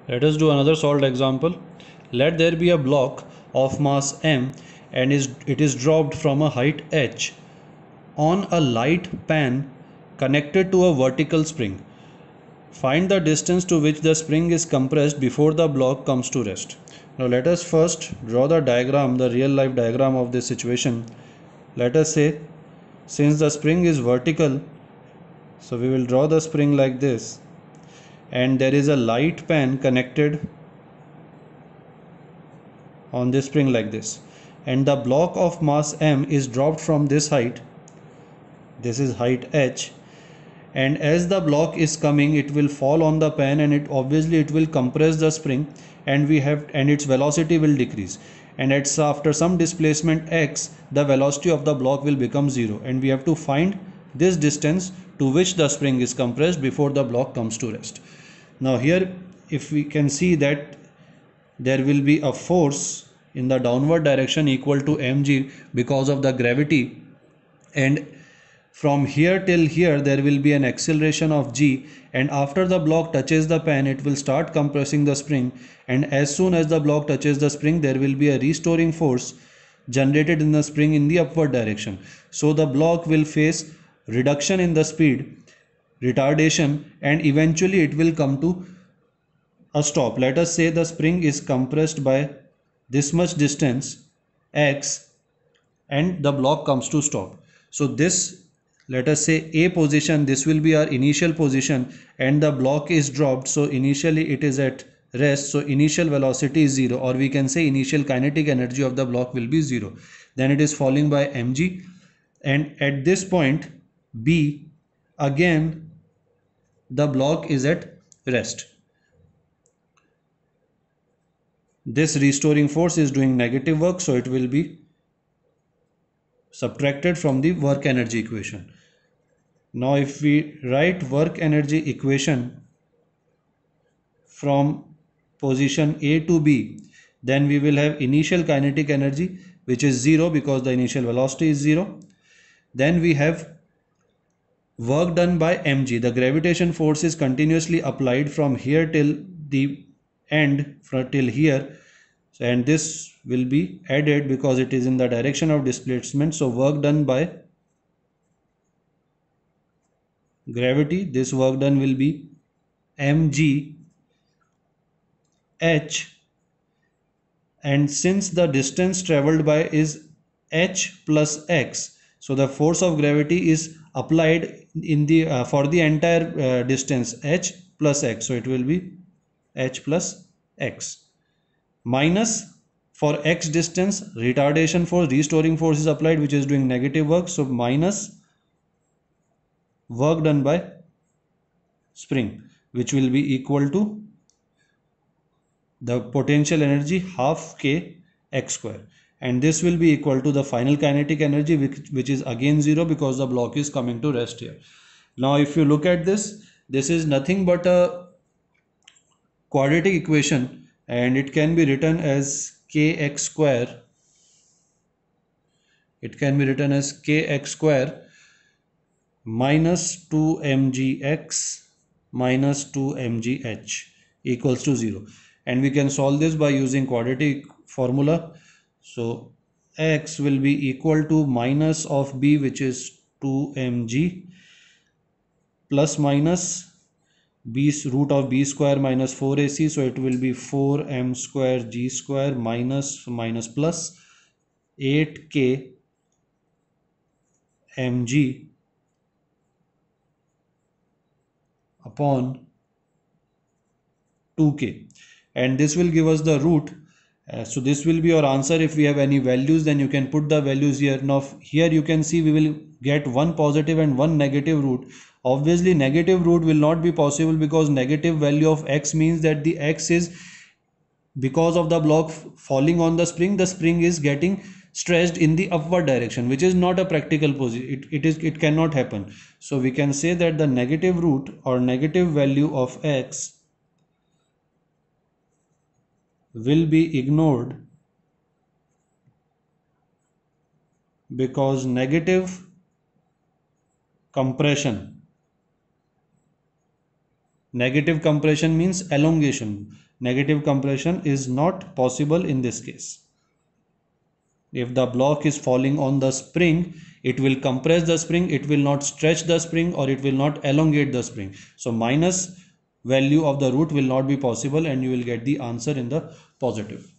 Let us do another solved example. Let there be a block of mass m and it is dropped from a height h on a light pan connected to a vertical spring. Find the distance to which the spring is compressed before the block comes to rest. Now let us first draw the diagram, the real life diagram of this situation. Let us say, since the spring is vertical, so we will draw the spring like this, and there is a light pan connected on this spring like this, and the block of mass m is dropped from this height. This is height h, and as the block is coming, it will fall on the pan, and it will compress the spring, and its velocity will decrease, and after some displacement x, the velocity of the block will become 0, and we have to find this distance to which the spring is compressed before the block comes to rest. Now here, if we can see that there will be a force in the downward direction equal to mg because of the gravity, and from here till here there will be an acceleration of g, and after the block touches the pan, it will start compressing the spring, and as soon as the block touches the spring, there will be a restoring force generated in the spring in the upward direction. So the block will face reduction in the speed, retardation, and eventually it will come to a stop. Let us say the spring is compressed by this much distance x, and the block comes to stop. So this, let us say a position, this will be our initial position, and the block is dropped, so initially it is at rest, so initial velocity is 0, or we can say initial kinetic energy of the block will be 0. Then it is falling by mg, and at this point b, again the block is at rest. This restoring force is doing negative work, so it will be subtracted from the work energy equation. Now if we write work energy equation from position A to B, then we will have initial kinetic energy, which is 0 because the initial velocity is 0. Then we have work done by mg. The gravitation force is continuously applied from here till the end, till here, and this will be added because it is in the direction of displacement. So work done by gravity, this work done will be mg h, and since the distance traveled by is h plus x, so the force of gravity is applied in the for the entire distance h plus x, so it will be h plus x, minus for x distance retardation force, restoring force is applied, which is doing negative work, so minus work done by spring, which will be equal to the potential energy half k x square, and this will be equal to the final kinetic energy, which is again 0 because the block is coming to rest here. Now if you look at this is nothing but a quadratic equation, and it can be written as kx square. It can be written as kx square minus 2mgx minus 2mgh equals to 0, and we can solve this by using quadratic formula. So x will be equal to minus of b, which is 2mg, plus minus b root of b square minus 4ac, so it will be 4m square g square minus plus 8k mg upon 2k, and this will give us the root. So this will be your answer. If we have any values, then you can put the values here. Now here you can see we will get one positive and one negative root. Obviously negative root will not be possible because negative value of x means that the x is, because of the block falling on the spring is getting stretched in the upward direction, which is not a practical position. It cannot happen. So we can say that the negative root or negative value of x will be ignored because negative compression means elongation. negative compression is not possible in this case. If the block is falling on the spring, it will compress the spring, it will not stretch the spring, or it will not elongate the spring. So minus value of the root will not be possible, and you will get the answer in the positive.